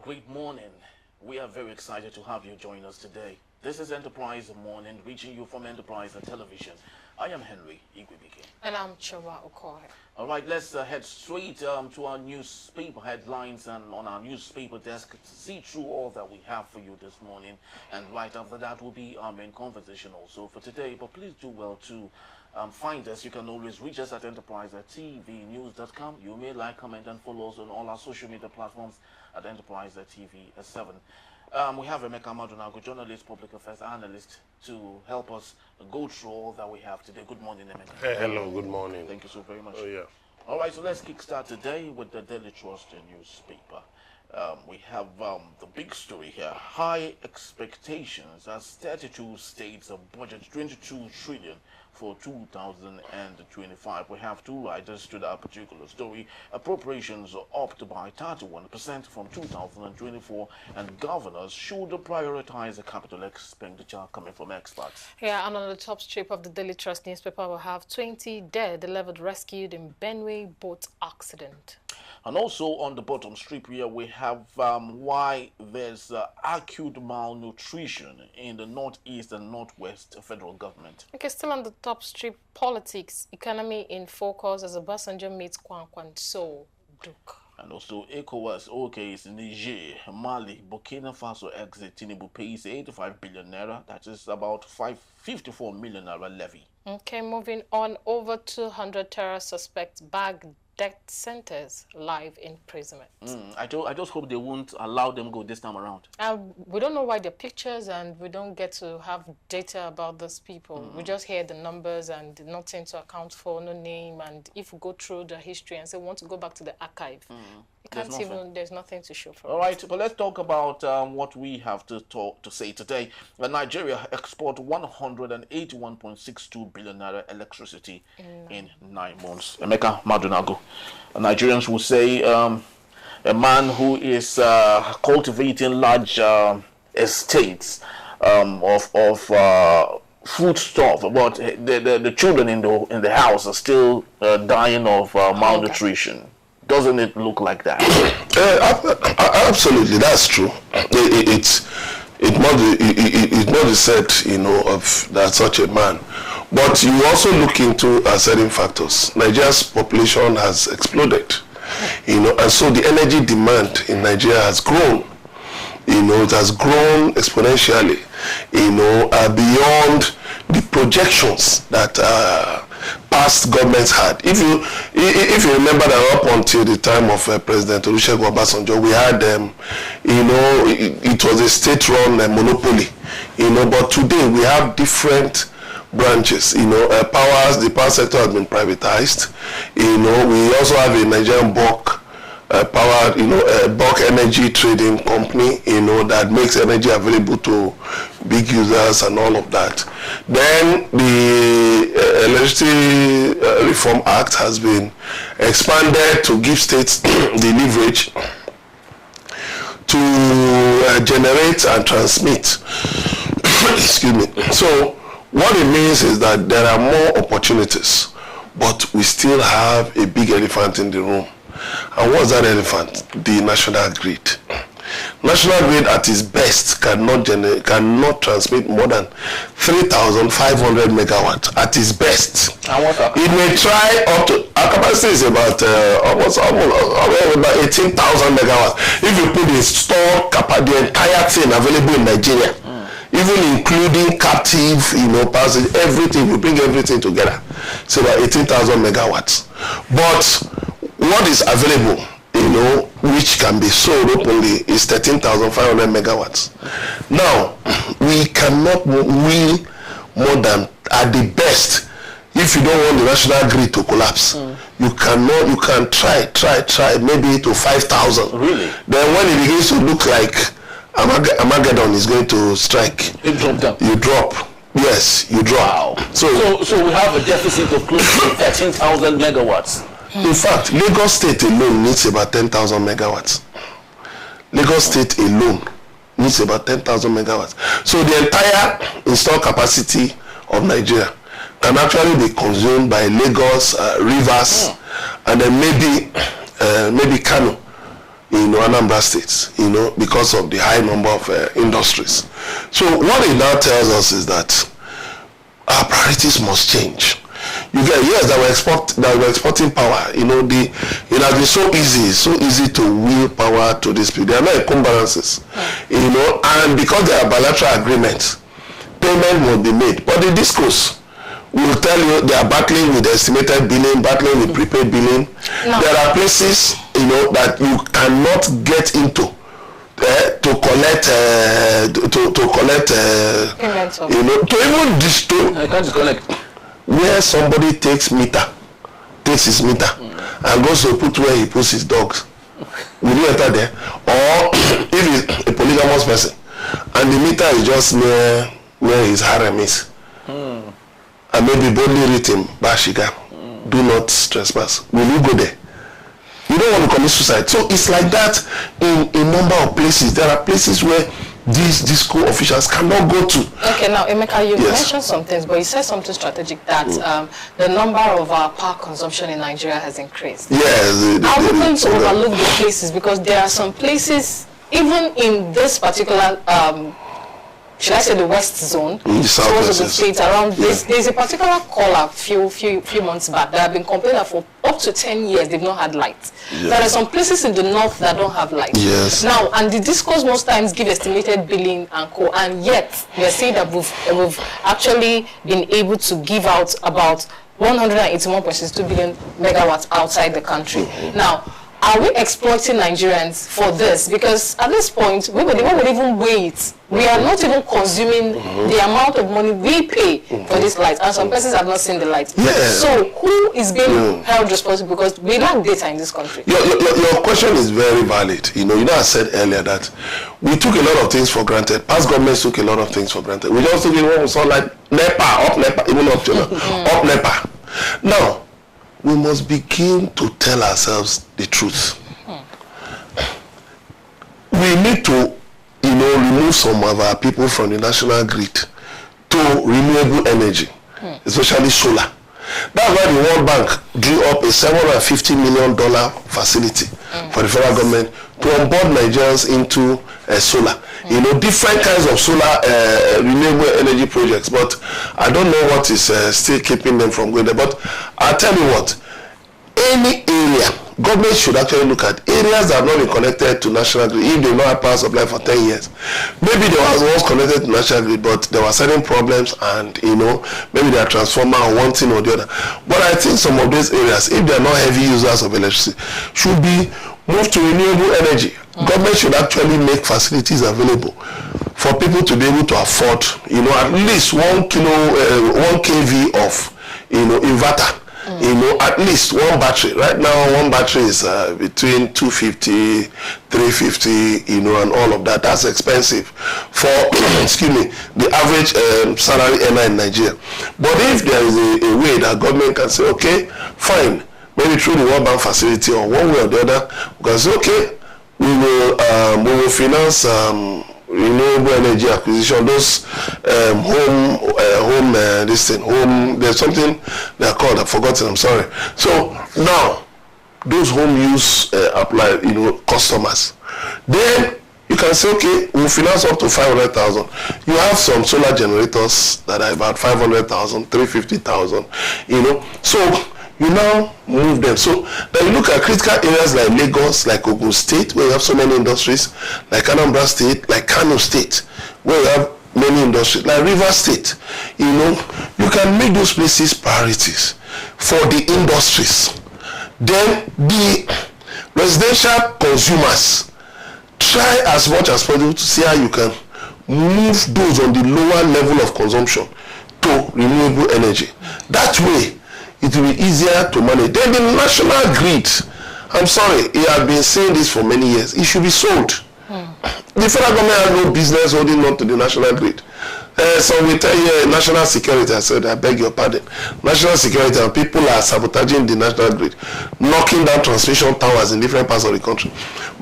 great morning. We are very excited to have you join us today. This is Enterprise Morning, reaching you from Enterprise Television. I am Henry Igwebike. And I'm Choma Okoye. All right, let's head straight to our newspaper headlines and on our newspaper desk to see through all that we have for you this morning. And right after that will be our main conversation also for today. But please do well to find us. You can always reach us at enterprise@tvnews.com. You may like, comment, and follow us on all our social media platforms at enterprise.tv7. We have Emeka Madunago, journalist, public affairs analyst, to help us go through all that we have today. Good morning, Emeka. Hey, hello, good morning. Thank you so very much. Oh, yeah. All right, so let's kickstart today with the Daily Trust newspaper. We have the big story here. High expectations as 32 states budget 22 trillion for 2025. We have two writers to that particular story. Appropriations are upped by 31% from 2024, and governors should prioritize the capital expenditure coming from experts. Yeah, and on the top strip of the Daily Trust newspaper, we have 20 dead, 11 rescued in Benue boat accident. And also on the bottom strip here, we have why there's acute malnutrition in the Northeast and Northwest federal government. Okay, still on the top strip, politics, economy in focus as Obasanjo meets Kwankwanso Duke. And also ECOWAS, OKs, Niger, Mali, Burkina Faso exit Tinubu pays 85 billion naira. That is about 54 million naira levy. Okay, moving on, over 200 terror suspects bagged death centers live imprisonment. I just hope they won't allow them go this time around. We don't know why they're pictures, and we don't get to have data about those people. We just hear the numbers and nothing to account for, no name. And if we go through the history and say we want to go back to the archive, you can't there's nothing to show for it. All right, but let's talk about what we have to say today. Nigeria export 181.62 billion naira electricity in 9 months. Emeka Madunago. Nigerians will say a man who is cultivating large estates of food stuff, but the children in the house are still dying of malnutrition. Doesn't it look like that? Absolutely, that's true. It's not the set, of that such a man. But you also look into certain factors. Nigeria's population has exploded, and so the energy demand in Nigeria has grown. It has grown exponentially, beyond the projections that past governments had. If you remember that up until the time of President Olusegun Obasanjo, we had it was a state-run monopoly, but today we have different branches. The power sector has been privatized. We also have a Nigerian bulk power, bulk energy trading company, that makes energy available to big users and all of that. Then the Electricity Reform Act has been expanded to give states the leverage to generate and transmit. Excuse me. So what it means is that there are more opportunities, but we still have a big elephant in the room. And what's that elephant? The national grid. National grid at its best cannot transmit more than 3,500 megawatts at its best. It may try up to, our capacity is about almost about 18,000 megawatts. If you put the the entire thing available in Nigeria, even including captive, passage, everything, we bring everything together, it's about 18,000 megawatts. But what is available, which can be sold openly, is 13,500 megawatts. Now, we cannot win more than, at the best, if you don't want the national grid to collapse, you can try, maybe to 5,000. Really? Then when it begins to look like Armageddon is going to strike, you drop down. You drop. Yes, you drop. Wow. So we have a deficit of close to 13,000 megawatts. In fact, Lagos State alone needs about 10,000 megawatts. Lagos State alone needs about 10,000 megawatts. So the entire installed capacity of Nigeria can actually be consumed by Lagos, Rivers, and then maybe Kano. Anambra State, because of the high number of industries. So what it now tells us is that our priorities must change. You get yes that we're exporting power. It has been so easy to will power to these people. There are no encumbrances, and because there are bilateral agreements, payment will be made. But the discourse will tell you they are battling with estimated billing, battling with prepaid billing. No. There are places, that you cannot get into to collect, to even disturb. I can't disconnect. Where somebody takes his meter, and goes to put where he puts his dogs. Will you enter there? Or if he's a polygamous person, and the meter is just near where his harem is, and maybe boldly written, Bashiga, do not trespass. Will you go there? You don't want to commit suicide. So it's like that in a number of places. There are places where these disco officials cannot go to. Okay, now Emeka, you mentioned some things, but you said something strategic that the number of our power consumption in Nigeria has increased. Yes. I wouldn't overlook the places, because there are some places, even in this particular should I say the west zone, towards the states around this, there's a particular caller few months back that have been complaining that for up to 10 years they've not had light. There are some places in the north that don't have light. Yes. Now, and the discourse most times give estimated billing and co, and yet they're saying that we've actually been able to give out about 181.62 billion megawatts outside the country. Now, are we exploiting Nigerians for this? Because at this point, we would even weigh it. We are not even consuming the amount of money we pay for this light, and some persons have not seen the light. Yes. So who is being held responsible? Because we lack data in this country. Your question is very valid. I said earlier that we took a lot of things for granted. Past governments took a lot of things for granted. We just took it when we saw like NEPA, up NEPA, even up to up NEPA. Now, we must begin to tell ourselves the truth. We need to, remove some of our people from the national grid to renewable energy, especially solar. That's why the World Bank drew up a $750 million facility for the federal government to onboard Nigerians into solar. Different kinds of solar renewable energy projects, but I don't know what is still keeping them from going there. But I'll tell you what, any area, government should actually look at areas that have not been connected to national grid. If they've not had power supply for 10 years, maybe they were once connected to national grid, but there were certain problems, and maybe their transformer or one thing or the other. But I think some of those areas, if they're not heavy users of electricity, should be moved to renewable energy. Government should actually make facilities available for people to be able to afford, at least 1 kV of, inverter. At least one battery. Right now, one battery is between 250, 350, and all of that. That's expensive for, the average salary earner in Nigeria. But if there is a way that government can say, okay, fine, maybe through the World Bank facility or one way or the other, we can say, okay, we will finance renewable energy acquisition, those there's something they're called, I've forgotten, I'm sorry. So now those home use apply, customers, then you can say, okay, we'll finance up to 500,000. You have some solar generators that are about 500,000, 350,000, so you now move them. So then you look at critical areas like Lagos, like Ogun State, where you have so many industries, like Anambra State, like Kano State, where you have many industries, like River State. You can make those places priorities for the industries. Then the residential consumers, try as much as possible to see how you can move those on the lower level of consumption to renewable energy. That way, it will be easier to manage. Then the national grid, I'm sorry, he has been saying this for many years, it should be sold. The federal government has no business holding on to the national grid. So we tell you national security. I said, I beg your pardon. National security, and people are sabotaging the national grid, knocking down transmission towers in different parts of the country.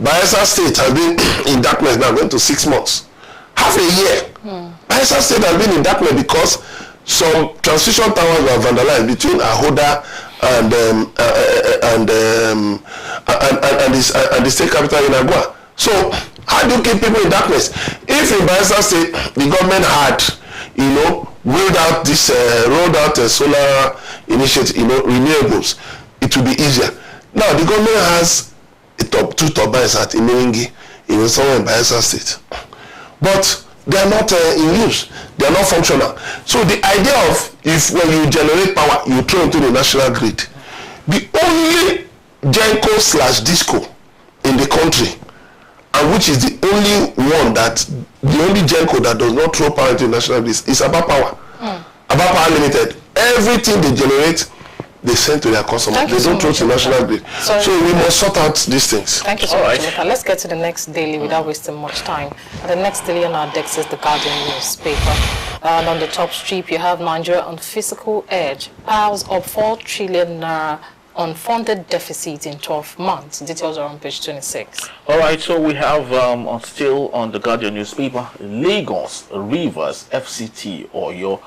Bayelsa State has been in darkness now, going to 6 months. Half a year. Bayelsa State has been in darkness because some transmission towers were vandalized between Ahoda and the state capital in Agua. So how do you keep people in darkness? If in Bayelsa State the government had, rolled out solar initiative, renewables, it will be easier. Now the government has two turbines at Imiringi, somewhere in Bayelsa State, but they are not in use. They are not functional. So the idea of when you generate power, you throw into the national grid. The only Genco/Disco in the country, and which is the only Genco that does not throw power into the national grid, is About Power. About Power Limited. Everything they generate, they send to their customers. They don't throw to the national grid. So we must sort out these things. Thank you so much, Emeka. Let's get to the next daily without wasting much time. The next daily on our decks is the Guardian newspaper. And on the top strip, you have Nigeria on fiscal edge. Piles up 4 trillion naira unfunded deficit in 12 months. Details are on page 26. All right, so we have still on the Guardian newspaper, Lagos, Rivers, FCT, Oyo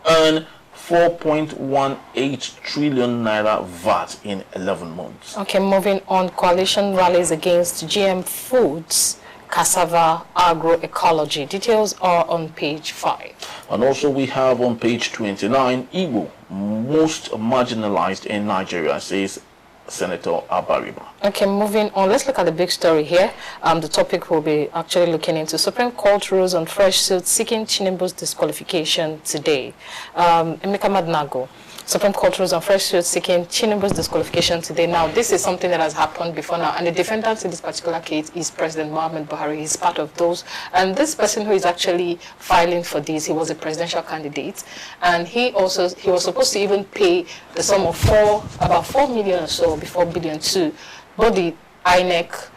earn 4.18 trillion naira VAT in 11 months. Okay, moving on. Coalition rallies against GM foods, cassava, agroecology. Details are on page 5. And also we have on page 29, Igbo, most marginalized in Nigeria, says Senator Abariba. Okay, moving on. Let's look at the big story here. The topic we'll be actually looking into. Supreme Court rules on fresh suit seeking Tinubu'S disqualification today. Emeka Madnago, Supreme Court rules on fresh suit seeking Tinubu'S disqualification today. Now, this is something that has happened before now, and the defendant in this particular case is President Muhammad Buhari. He's part of those. And this person who is actually filing for this, he was a presidential candidate, and he was supposed to even pay the sum of about 4 million or so, before 4 billion to both the INEC,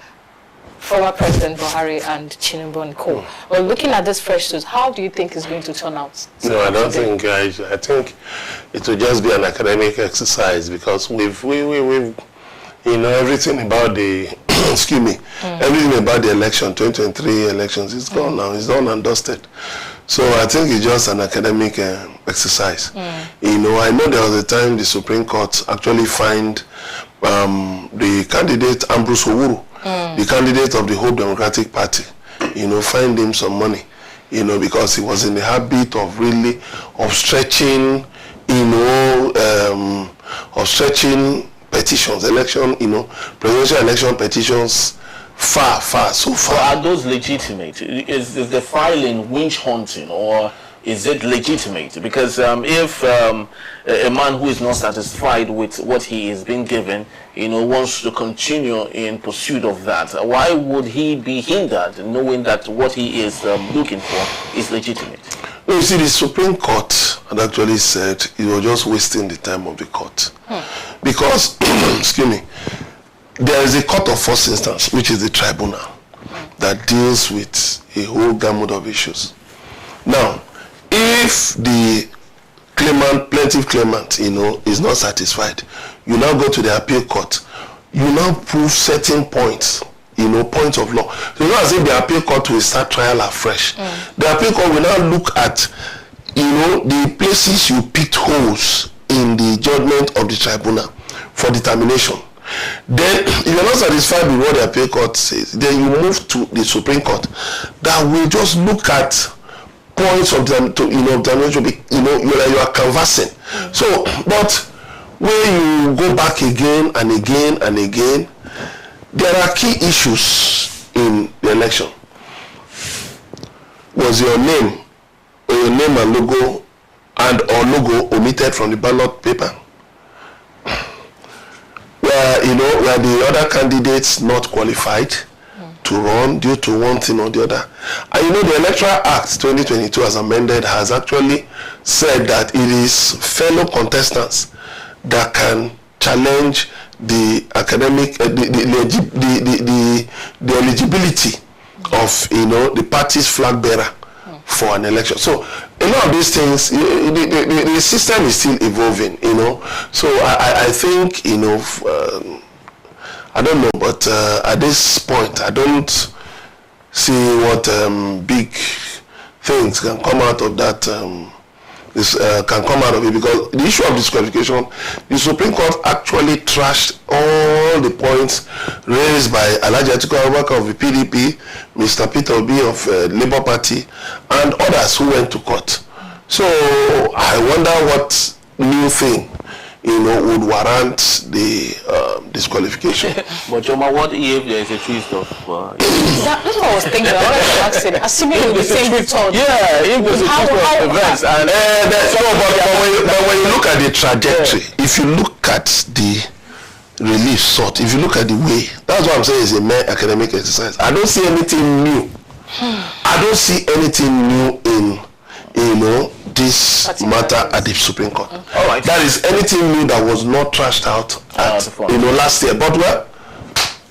former President Buhari, and Tinubu and co. Well, looking at this fresh suit, how do you think it's going to turn out? No, I don't think. I think it will just be an academic exercise, because we've everything about the excuse me, everything about the election, 2023 elections, it's gone now. It's done and dusted. So I think it's just an academic exercise. I know there was a time the Supreme Court actually fined the candidate Ambrose Owuru, the candidate of the Hope Democratic Party, fined him some money, because he was in the habit of stretching, petitions, presidential election petitions far. So are those legitimate? Is the filing witch hunting, or is it legitimate? Because if a man who is not satisfied with what he is being given, wants to continue in pursuit of that, why would he be hindered, knowing that what he is looking for is legitimate? No, you see, the Supreme Court had actually said it was just wasting the time of the court. Because, excuse me, there is a court of first instance, which is the tribunal, that deals with a whole gamut of issues. Now, if the plaintiff claimant, is not satisfied, you now go to the appeal court. You now prove certain points, points of law. So it's not as if the appeal court will start trial afresh. The appeal court will now look at, the places you picked holes in the judgment of the tribunal for determination. Then, if you're not satisfied with what the appeal court says, then you move to the Supreme Court that will just look at points of them to determination. You are canvassing. So, but when you go back again and again and again, there are key issues in the election. Was your name and logo or logo omitted from the ballot paper? Were the other candidates not qualified to run due to one thing or the other? And the Electoral Act 2022 as amended has actually said that it is fellow contestants that can challenge the academic, the eligibility of the party's flag bearer for an election. So a lot of these things, the system is still evolving, So I think, I don't know, but at this point, I don't see what big things can come out of that this can come out of it, because the issue of disqualification, the Supreme Court actually trashed all the points raised by Alhaji Atiku Abubakar of the PDP, Mr. Peter Obi of Labour Party, and others who went to court. So I wonder what new thing, would warrant the disqualification. But Choma, what if there is a twist of... That's what I was thinking. I wanted to ask him. Assuming the same thought. Yeah, if there's a twist of events. And but when you look at the trajectory, if you look at the relief sought, if you look at the way, that's what I'm saying is a mere academic exercise. I don't see anything new. I don't see anything new in, this matter at the Supreme Court. All right. That is anything new that was not trashed out at, last year. But well,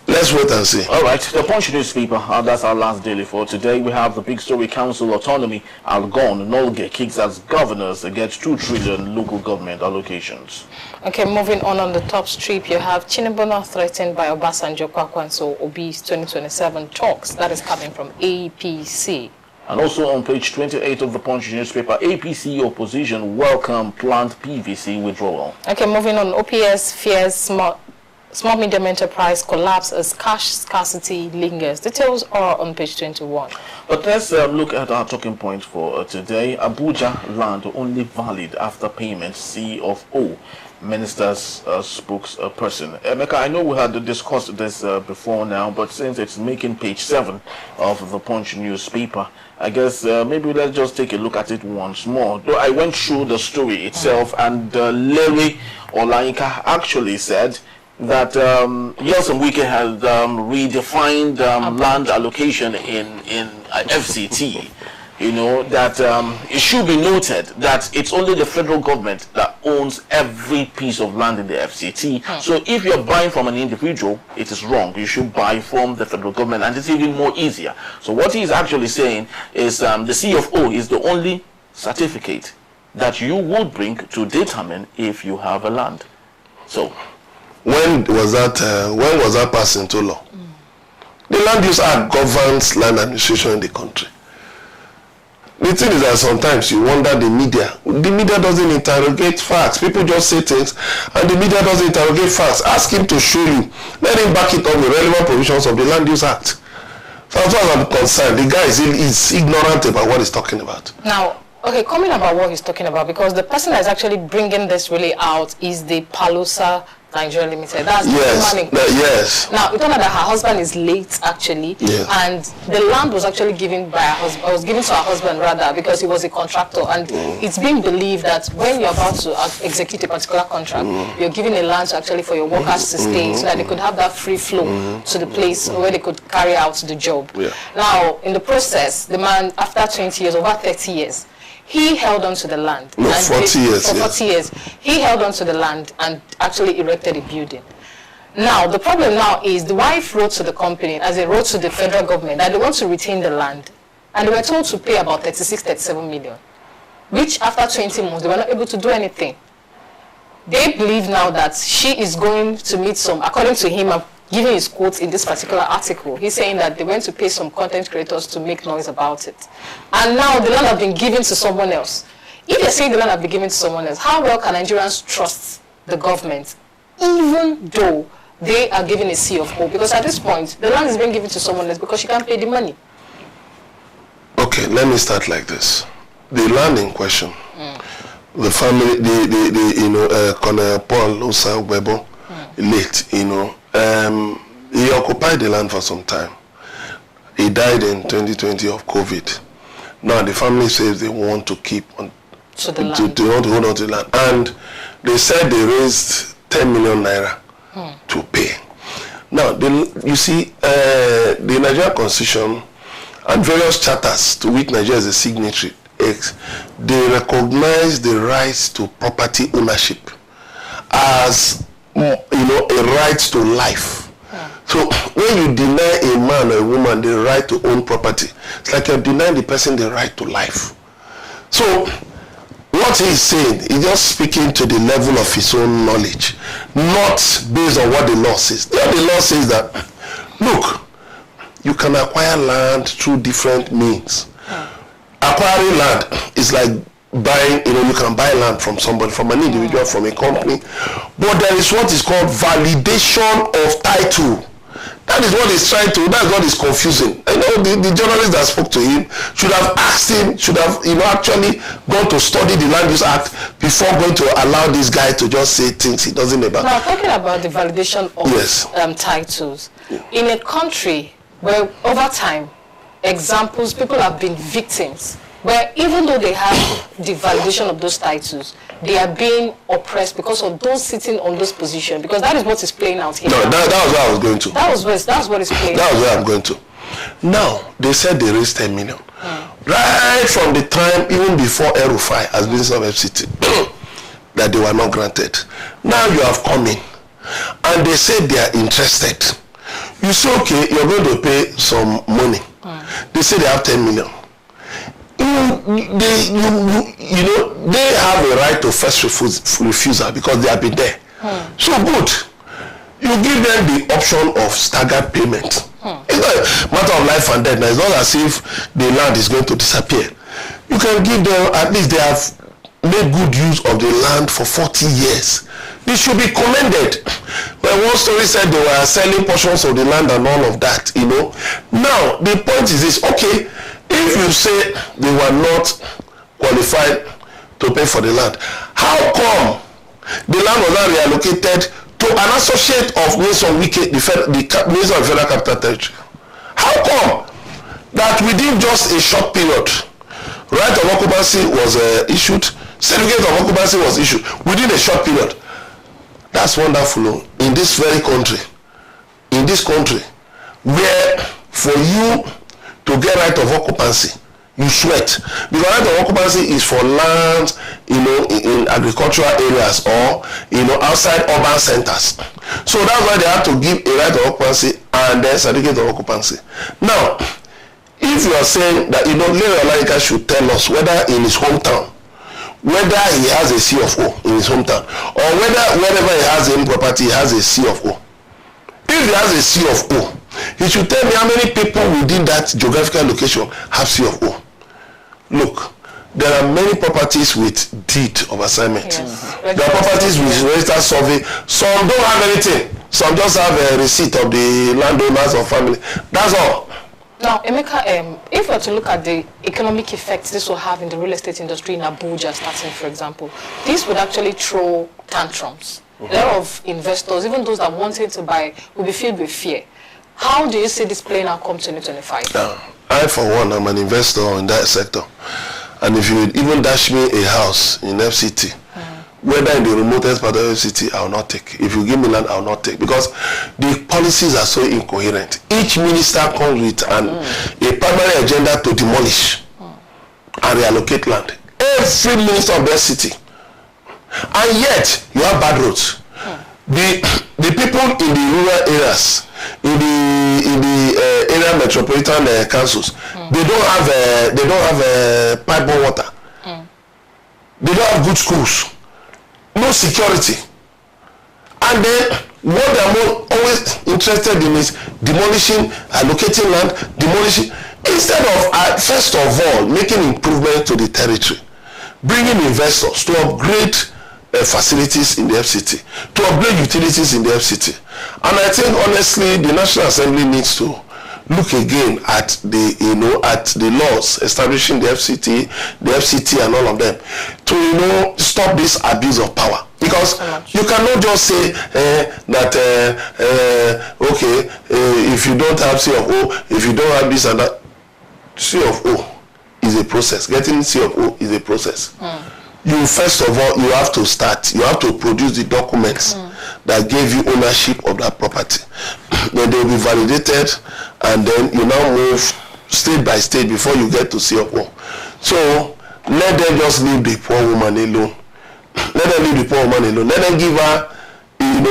let's wait and see. All right, the Punch newspaper, that's our last daily for today. We have the big story: council autonomy, Algon, Nolge kicks as governors against 2 trillion local government allocations. Okay, moving on the top strip, you have Tinubu threatened by Obasanjo Kwakwanso Obi's 2027 talks. That is coming from APC. And also on page 28 of the Punch newspaper, APC opposition welcome planned PVC withdrawal. Okay, moving on, OPS fears small medium enterprise collapse as cash scarcity lingers. Details are on page 21. But let's look at our talking point for today. Abuja land only valid after payment, C of O. Minister's spokesperson. Emeka, I know we had discussed this before now, but since it's making page 7 of the Punch newspaper, I guess maybe let's just take a look at it once more. Though I went through the story itself, and Larry Olainka actually said that Yeltsin Wike has redefined land allocation in FCT. That it should be noted that it's only the federal government that owns every piece of land in the FCT. So if you're buying from an individual, it is wrong. You should buy from the federal government, and it's even more easier. So what he's actually saying is the CFO is the only certificate that you would bring to determine if you have a land. So when was that passed into law? The Land Use Act governs land administration in the country. The thing is that sometimes you wonder the media. The media doesn't interrogate facts. People just say things, and the media doesn't interrogate facts. Ask him to show you. Let him back it up with relevant provisions of the Land Use Act. So as far as I'm concerned, the guy is ignorant about what he's talking about. Now, okay, coming about what he's talking about, because the person that's actually bringing this really out is the Palusa Nigeria Limited. That's the woman. Yes. Now, we don't know that her husband is late, actually, and the land was actually given by her husband, was given to her husband rather, because he was a contractor, and it's being believed that when you're about to execute a particular contract, you're giving a land actually for your workers to stay, so that they could have that free flow to the place where they could carry out the job. Now, in the process, the man, after 20 years, over 30 years, he held on to the land. No, 40 years. For 40 years. He held on to the land and actually erected a building. Now, the problem now is the wife wrote to the company, as they wrote to the federal government, that they want to retain the land. And they were told to pay about 36, 37 million, which after 20 months, they were not able to do anything. They believe now that she is going to meet some, according to him, I'm giving his quotes in this particular article, he's saying that they went to pay some content creators to make noise about it. And now the land has been given to someone else. If they're saying the land has been given to someone else, how well can Nigerians trust the government, even though they are giving a C of O? Because at this point, the land is being given to someone else because she can't pay the money. Okay, let me start like this. The land in question, the family, Colonel Paul Osa Webo, late, he occupied the land for some time. He died in 2020 of COVID. Now the family says they want to keep on they want to hold on to the land, and they said they raised 10 million naira to pay. Now you see, the Nigerian Constitution and various charters to which Nigeria is a signatory, they recognize the rights to property ownership as a right to life. So when you deny a man or a woman the right to own property, it's like you're denying the person the right to life. So what he's saying, he's just speaking to the level of his own knowledge, not based on what the law says. The law says that, look, you can acquire land through different means. Acquiring land is like buying, you can buy land from somebody, from an individual, from a company. But there is what is called validation of title. That is what he's trying to, that's what is confusing. The journalist that spoke to him should have asked him, should have, actually gone to study the Land Use Act before going to allow this guy to just say things he doesn't know about. Now, talking about the validation of titles, in a country where over time, examples, people have been victims, where even though they have the validation of those titles, they are being oppressed because of those sitting on those positions, because that is what is playing out here. No, that was where I was going to. That's what is playing out. That was where I'm going to. Now, they said they raised 10 million. Right from the time, even before El-Rufai as Minister of FCT, that they were not granted. Now you have come in, and they said they are interested. You say, okay, you're going to pay some money. They say they have 10 million. They have a right to first refusal because they have been there. So good. You give them the option of staggered payment. It's not a matter of life and death. Now, it's not as if the land is going to disappear. You can give them, at least they have made good use of the land for 40 years. They should be commended. Well, one story said they were selling portions of the land and all of that, Now, the point is this, okay, if you say they were not qualified to pay for the land, how come the land was not reallocated to an associate of Minister of Wike, the Minister of Federal Capital Territory? How come that within just a short period, right of occupancy was issued, certificate of occupancy was issued within a short period? That's wonderful. In this very country, where for you to get right of occupancy, you sweat, because right of occupancy is for land, in agricultural areas or outside urban centers. So that's why they have to give a right of occupancy and then certificate of occupancy. Now, if you are saying that Leo Olaika should tell us whether in his hometown, whether he has a C of O in his hometown, or whether wherever he has any property he has a C of O. If he has a C of O, he should tell me how many people within that geographical location have C of O. Look, there are many properties with deed of assignment. Yes. There are properties with registered survey. Some don't have anything. Some just have a receipt of the landowners or family. That's all. Now, Emeka, if we were to look at the economic effects this will have in the real estate industry in Abuja, starting, for example, this would actually throw tantrums. A lot of investors, even those that wanted to buy, will be filled with fear. How do you see this playing out come 2025? I, for one, I'm an investor in that sector. And if you even dash me a house in FCT, whether in the remotest part of FCT, I will not take. If you give me land, I will not take. Because the policies are so incoherent. Each minister comes with a primary agenda to demolish and reallocate land. Every minister of that city. And yet, you have bad roads. The people in the rural areas, in the area metropolitan councils, they don't have pipe water. They don't have good schools. No security. And then what they're always interested in is demolishing, allocating land, demolishing, instead of first of all making improvement to the territory, bringing investors to upgrade facilities in the FCT, to upgrade utilities in the FCT. And I think honestly the National Assembly needs to look again at the laws establishing the FCT and all of them to stop this abuse of power. Because you cannot just say that if you don't have C of O, if you don't have this and that. C of O is a process. Getting C of O is a process. You first of all, you have to start. You have to produce the documents that gave you ownership of that property. Then they will be validated, and then you now move state by state before you get to C of O. So let them just leave the poor woman alone. Let them leave the poor woman alone. Let them give her, an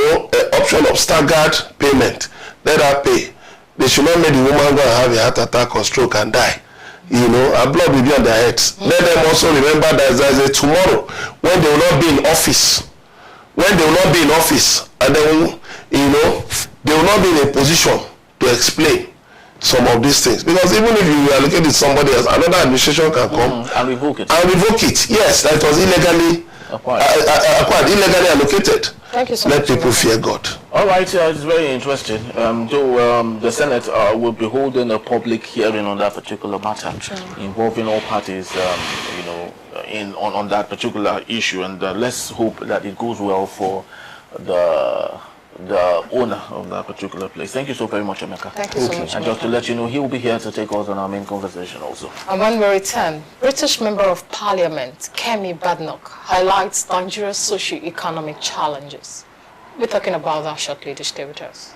option of staggered payment. Let her pay. They should not let the woman go and have a heart attack or stroke and die. Her blood will be on their heads. Let them also remember that there is a tomorrow when they will not be in office. When they will not be in office, and then, they will not be in a position to explain. some of these things, because even if you allocate it to somebody else, another administration can come and revoke it. And revoke it. Yes, that was illegally acquired, illegally allocated. Thank you so Let much. people fear God. All right, it's very interesting. Though the Senate will be holding a public hearing on that particular matter, involving all parties, you know, on that particular issue, and let's hope that it goes well for the owner of that particular place. Thank you so very much, Emeka. Thank you so much. And just to let you know, he will be here to take us on our main conversation also. And when we return, British Member of Parliament Kemi Badnoch highlights Nigeria's socio-economic challenges. We're talking about that shortly. Stay with us.